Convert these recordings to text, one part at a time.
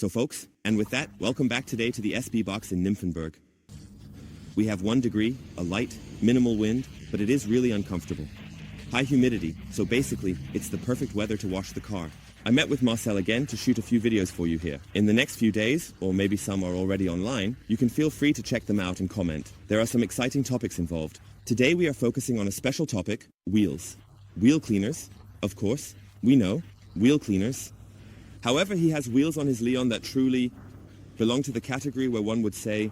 So folks, and with that, welcome back today to the SB box in Nymphenburg. We have 1 degree, a light, minimal wind, but it is really uncomfortable. High humidity, so basically, it's the perfect weather to wash the car. I met with Marcel again to shoot a few videos for you here. In the next few days, or maybe some are already online, you can feel free to check them out and comment. There are some exciting topics involved. Today we are focusing on a special topic, wheels. Wheel cleaners, of course, we know, wheel cleaners. However, he has wheels on his Leon that truly belong to the category where one would say,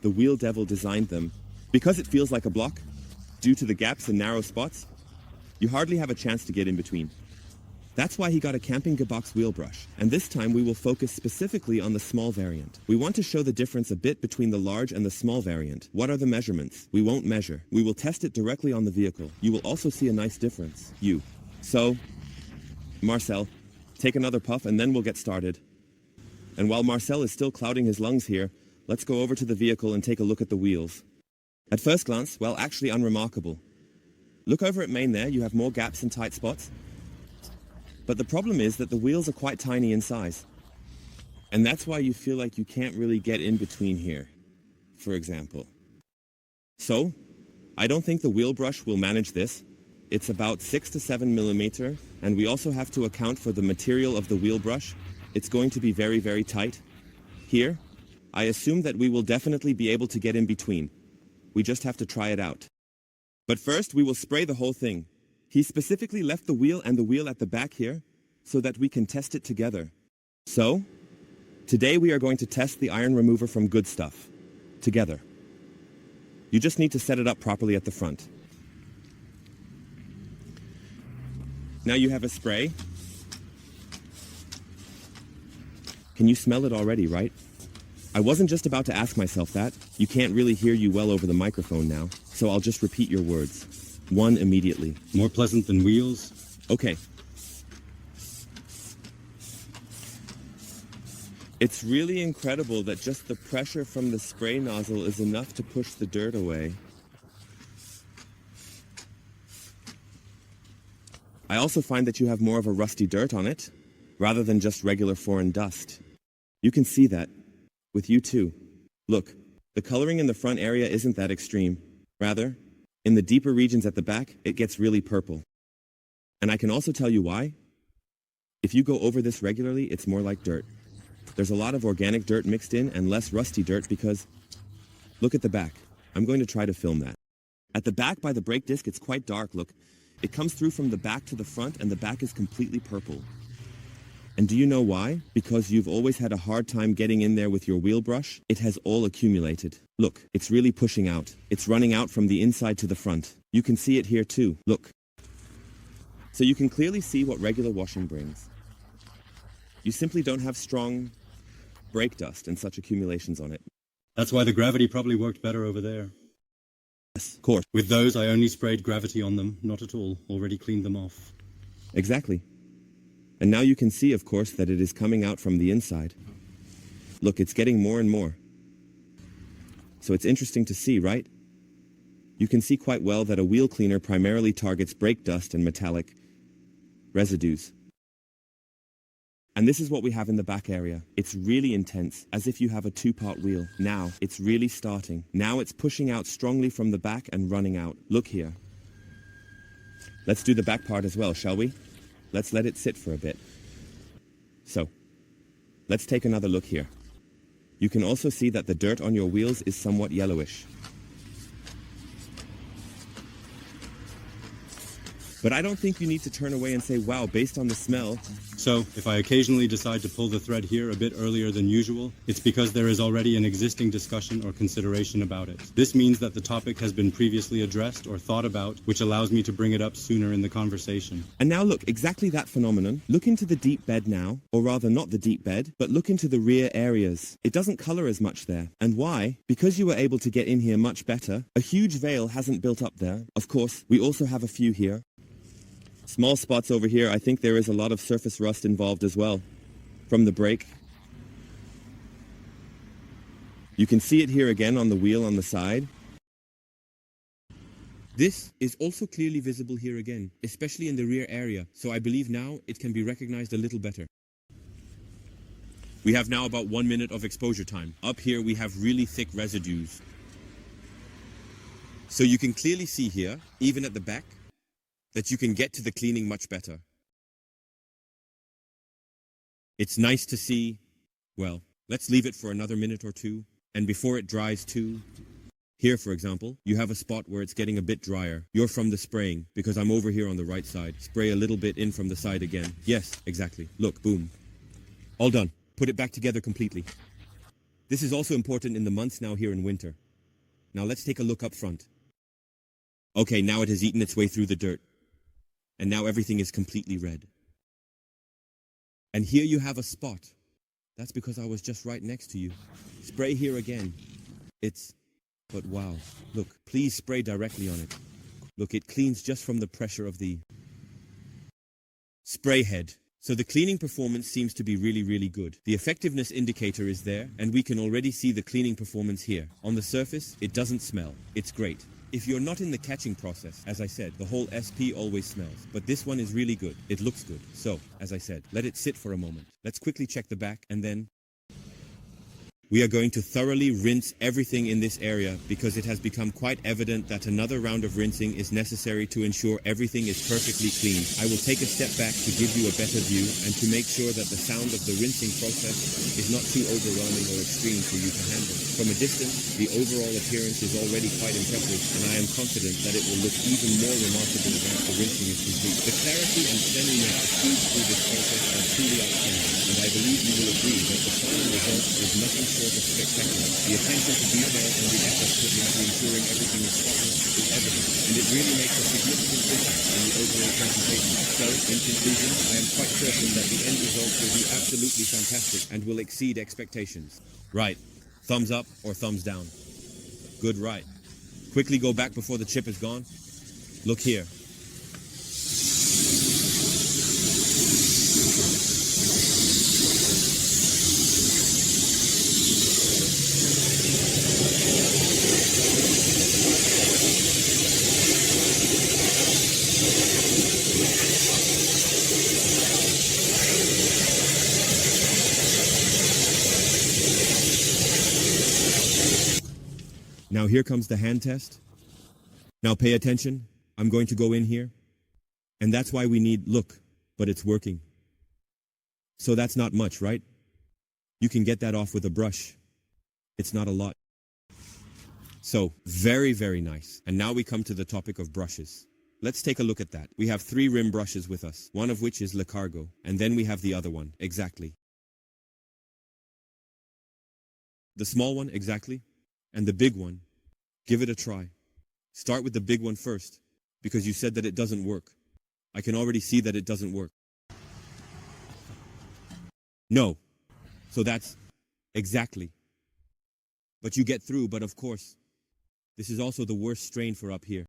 the wheel devil designed them. Because it feels like a block, due to the gaps and narrow spots, you hardly have a chance to get in between. That's why he got a camping Guardz wheel brush, and this time we will focus specifically on the small variant. We want to show the difference a bit between the large and the small variant. What are the measurements? We won't measure. We will test it directly on the vehicle. You will also see a nice difference. So, Marcel, take another puff and then we'll get started. And while Marcel is still clouding his lungs here, let's go over to the vehicle and take a look at the wheels. At first glance, well, actually unremarkable. Look over at main there, you have more gaps and tight spots. But the problem is that the wheels are quite tiny in size. And that's why you feel like you can't really get in between here, for example. So, I don't think the wheel brush will manage this. It's about 6 to 7 millimeter, and we also have to account for the material of the wheel brush. It's going to be very, very tight. Here, I assume that we will definitely be able to get in between. We just have to try it out. But first, we will spray the whole thing. He specifically left the wheel and the wheel at the back here, so that we can test it together. So, today we are going to test the iron remover from Good Stuff, together. You just need to set it up properly at the front. Now you have a spray. Can you smell it already, right? I wasn't just about to ask myself that. You can't really hear you well over the microphone now, so I'll just repeat your words. 1 immediately. More pleasant than wheels? Okay. It's really incredible that just the pressure from the spray nozzle is enough to push the dirt away. I also find that you have more of a rusty dirt on it, rather than just regular foreign dust. You can see that with you too. Look, the coloring in the front area isn't that extreme. Rather, in the deeper regions at the back, it gets really purple. And I can also tell you why. If you go over this regularly, it's more like dirt. There's a lot of organic dirt mixed in and less rusty dirt because, look at the back. I'm going to try to film that. At the back by the brake disc, it's quite dark, look. It comes through from the back to the front and the back is completely purple. And do you know why? Because you've always had a hard time getting in there with your wheel brush. It has all accumulated. Look, it's really pushing out. It's running out from the inside to the front. You can see it here too. Look. So you can clearly see what regular washing brings. You simply don't have strong brake dust and such accumulations on it. That's why the gravity probably worked better over there. Yes, of course. With those, I only sprayed gravity on them. Not at all. Already cleaned them off. Exactly. And now you can see, of course, that it is coming out from the inside. Look, it's getting more and more. So it's interesting to see, right? You can see quite well that a wheel cleaner primarily targets brake dust and metallic residues. And this is what we have in the back area. It's really intense, as if you have a 2-part wheel. Now, it's really starting. Now it's pushing out strongly from the back and running out. Look here. Let's do the back part as well, shall we? Let's let it sit for a bit. So, let's take another look here. You can also see that the dirt on your wheels is somewhat yellowish. But I don't think you need to turn away and say, wow, based on the smell. So, if I occasionally decide to pull the thread here a bit earlier than usual, it's because there is already an existing discussion or consideration about it. This means that the topic has been previously addressed or thought about, which allows me to bring it up sooner in the conversation. And now look, exactly that phenomenon. Look into the deep bed now, or rather not the deep bed, but look into the rear areas. It doesn't color as much there. And why? Because you were able to get in here much better. A huge veil hasn't built up there. Of course, we also have a few here. Small spots over here. I think there is a lot of surface rust involved as well, from the brake. You can see it here again on the wheel on the side. This is also clearly visible here again, especially in the rear area, so I believe now it can be recognized a little better. We have now about 1 minute of exposure time. Up here we have really thick residues. So you can clearly see here, even at the back, that you can get to the cleaning much better. It's nice to see. Well, let's leave it for another minute or two, and before it dries too. Here, for example, you have a spot where it's getting a bit drier. You're from the spraying, because I'm over here on the right side. Spray a little bit in from the side again. Yes, exactly. Look, boom. All done. Put it back together completely. This is also important in the months now here in winter. Now let's take a look up front. Okay, now it has eaten its way through the dirt. And now everything is completely red. And here you have a spot. That's because I was just right next to you. Spray here again. But wow, look, please spray directly on it. Look, it cleans just from the pressure of the spray head. So the cleaning performance seems to be really, really good. The effectiveness indicator is there, and we can already see the cleaning performance here. On the surface, it doesn't smell. It's great. If you're not in the catching process, as I said, the whole SP always smells. But this one is really good. It looks good. So, as I said, let it sit for a moment. Let's quickly check the back, and then we are going to thoroughly rinse everything in this area because it has become quite evident that another round of rinsing is necessary to ensure everything is perfectly clean. I will take a step back to give you a better view and to make sure that the sound of the rinsing process is not too overwhelming or extreme for you to handle. From a distance, the overall appearance is already quite impressive, and I am confident that it will look even more remarkable once the rinsing is complete. The clarity and cleanliness achieved through this process are truly outstanding, and I believe you will agree that the final result is nothing short of spectacular. The attention to detail and the effort put into ensuring everything is spotless is evident, and it really makes a significant difference in the overall presentation. So, in conclusion, I am quite certain that the end result will be absolutely fantastic and will exceed expectations. Right. Thumbs up or thumbs down? Good, right. Quickly go back before the chip is gone. Look here. Now here comes the hand test. Now pay attention. I'm going to go in here. And that's why we need, look, but it's working. So that's not much, right? You can get that off with a brush. It's not a lot. So, very, very nice. And now we come to the topic of brushes. Let's take a look at that. We have 3 rim brushes with us, one of which is LICARGO, and then we have the other one, exactly. The small one, exactly, and the big one. Give it a try. Start with the big one first, because you said that it doesn't work. I can already see that it doesn't work. No. So that's exactly. But you get through, but of course, this is also the worst strain for up here.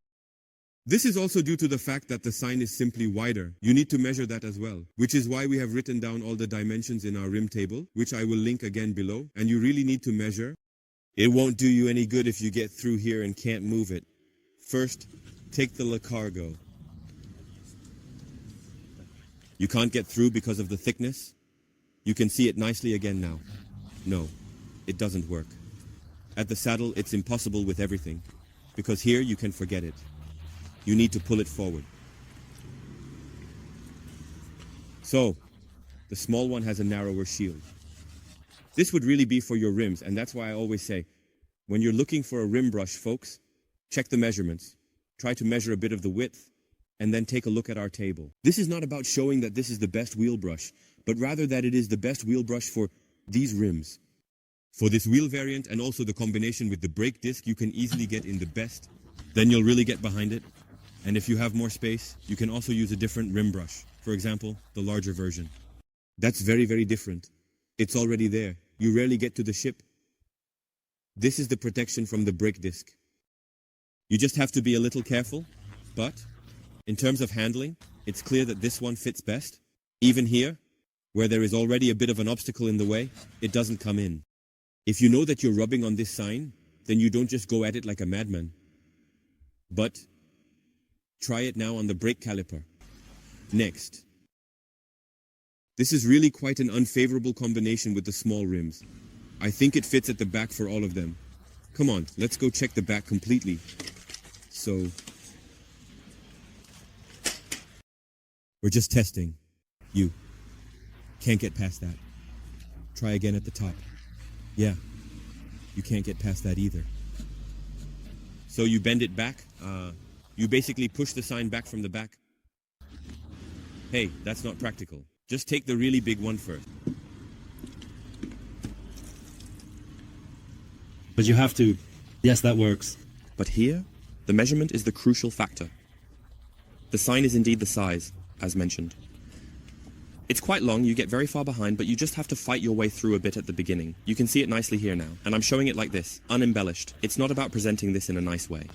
This is also due to the fact that the sign is simply wider. You need to measure that as well, which is why we have written down all the dimensions in our rim table, which I will link again below, and you really need to measure. It won't do you any good if you get through here and can't move it. First, take the LICARGO. You can't get through because of the thickness? You can see it nicely again now. No, it doesn't work. At the saddle, it's impossible with everything, because here you can forget it. You need to pull it forward. So, the small one has a narrower shield. This would really be for your rims, and that's why I always say, when you're looking for a rim brush, folks, check the measurements. Try to measure a bit of the width, and then take a look at our table. This is not about showing that this is the best wheel brush, but rather that it is the best wheel brush for these rims. For this wheel variant and also the combination with the brake disc, you can easily get in the best. Then you'll really get behind it. And if you have more space, you can also use a different rim brush. For example, the larger version. That's very, very different. It's already there. You rarely get to the ship. This is the protection from the brake disc. You just have to be a little careful, but in terms of handling, it's clear that this one fits best. Even here, where there is already a bit of an obstacle in the way, it doesn't come in. If you know that you're rubbing on this sign, then you don't just go at it like a madman. But try it now on the brake caliper. Next. This is really quite an unfavorable combination with the small rims. I think it fits at the back for all of them. Come on, let's go check the back completely. So, we're just testing. You can't get past that. Try again at the top. Yeah, you can't get past that either. So you bend it back? You basically push the sign back from the back? Hey, that's not practical. Just take the really big one first. But you have to. Yes, that works. But here, the measurement is the crucial factor. The sign is indeed the size, as mentioned. It's quite long, you get very far behind, but you just have to fight your way through a bit at the beginning. You can see it nicely here now, and I'm showing it like this, unembellished. It's not about presenting this in a nice way.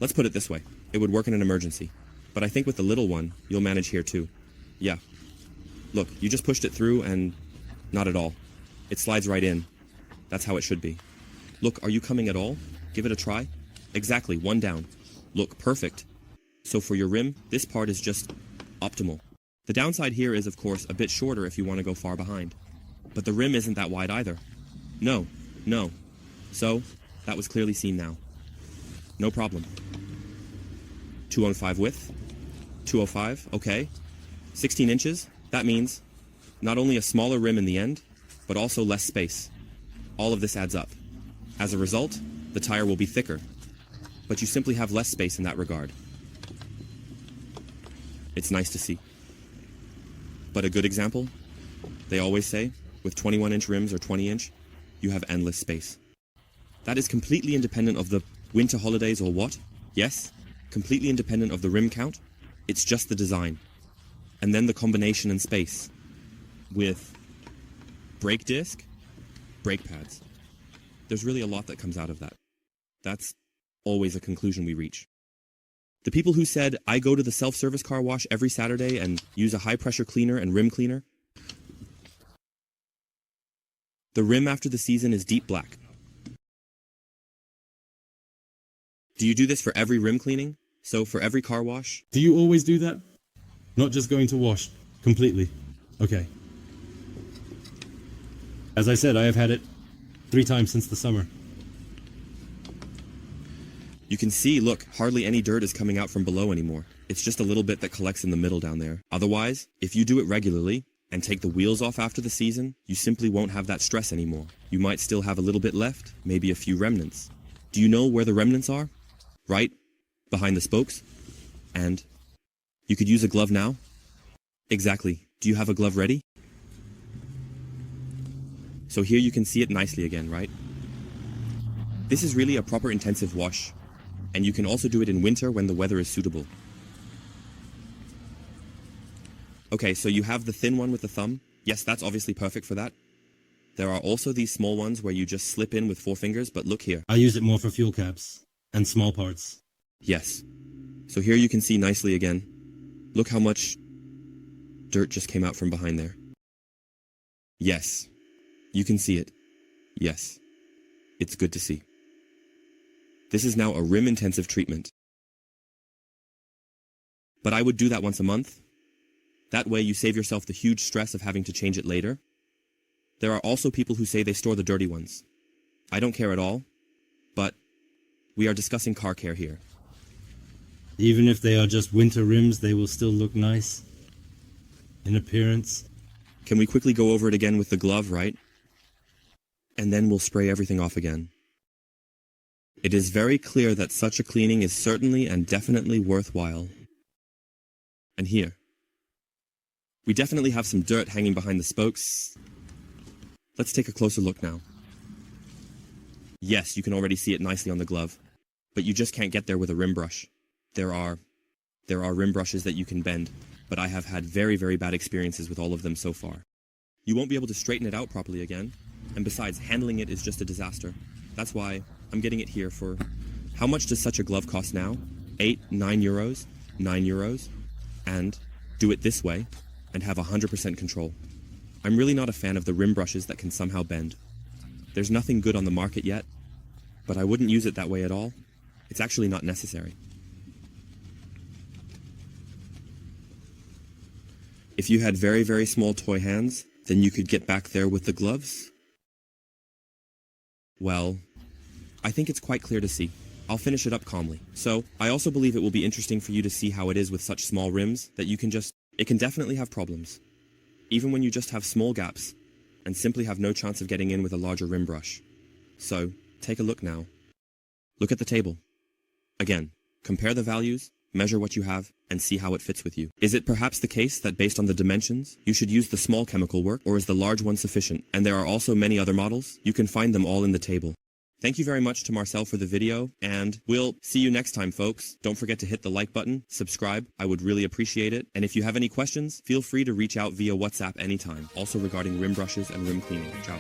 Let's put it this way. It would work in an emergency. But I think with the little one, you'll manage here too. Yeah. Look, you just pushed it through and not at all. It slides right in. That's how it should be. Look, are you coming at all? Give it a try. Exactly, one down. Look, perfect. So for your rim, this part is just optimal. The downside here is, of course, a bit shorter if you want to go far behind. But the rim isn't that wide either. No. So, that was clearly seen now. No problem. 205 width. 205, okay. 16 inches, that means not only a smaller rim in the end, but also less space. All of this adds up. As a result, the tire will be thicker, but you simply have less space in that regard. It's nice to see. But a good example, they always say, with 21-inch rims or 20-inch, you have endless space. That is completely independent of the winter holidays or what? Yes, completely independent of the rim count. It's just the design. And then the combination and space with brake disc, brake pads. There's really a lot that comes out of that. That's always a conclusion we reach. The people who said, I go to the self-service car wash every Saturday and use a high-pressure cleaner and rim cleaner. The rim after the season is deep black. Do you do this for every rim cleaning? So for every car wash? Do you always do that? Not just going to wash, completely. Okay. As I said, I have had it 3 times since the summer. You can see, look, hardly any dirt is coming out from below anymore. It's just a little bit that collects in the middle down there. Otherwise, if you do it regularly and take the wheels off after the season, you simply won't have that stress anymore. You might still have a little bit left, maybe a few remnants. Do you know where the remnants are? Right behind the spokes. And you could use a glove now? Exactly. Do you have a glove ready? So here you can see it nicely again, right? This is really a proper intensive wash, and you can also do it in winter when the weather is suitable. Okay, so you have the thin one with the thumb. Yes, that's obviously perfect for that. There are also these small ones where you just slip in with 4 fingers, but look here. I use it more for fuel caps and small parts. Yes. So here you can see nicely again. Look how much dirt just came out from behind there. Yes. You can see it. Yes. It's good to see. This is now a rim-intensive treatment. But I would do that once a month. That way you save yourself the huge stress of having to change it later. There are also people who say they store the dirty ones. I don't care at all, but we are discussing car care here. Even if they are just winter rims, they will still look nice in appearance. Can we quickly go over it again with the glove, right? And then we'll spray everything off again. It is very clear that such a cleaning is certainly and definitely worthwhile. And here, we definitely have some dirt hanging behind the spokes. Let's take a closer look now. Yes, you can already see it nicely on the glove, but you just can't get there with a rim brush. There are rim brushes that you can bend, but I have had very, very bad experiences with all of them so far. You won't be able to straighten it out properly again, and besides, handling it is just a disaster. That's why I'm getting it here for... How much does such a glove cost now? 8, 9 euros? 9 euros? And do it this way, and have 100% control. I'm really not a fan of the rim brushes that can somehow bend. There's nothing good on the market yet, but I wouldn't use it that way at all. It's actually not necessary. If you had very, very small toy hands, then you could get back there with the gloves? Well, I think it's quite clear to see. I'll finish it up calmly. So, I also believe it will be interesting for you to see how it is with such small rims that it can definitely have problems. Even when you just have small gaps, and simply have no chance of getting in with a larger rim brush. So, take a look now. Look at the table. Again, compare the values, measure what you have, and see how it fits with you. Is it perhaps the case that based on the dimensions, you should use the small chemical work, or is the large one sufficient? And there are also many other models. You can find them all in the table. Thank you very much to Marcel for the video, and we'll see you next time, folks. Don't forget to hit the like button, subscribe, I would really appreciate it. And if you have any questions, feel free to reach out via WhatsApp anytime, also regarding rim brushes and rim cleaning. Ciao.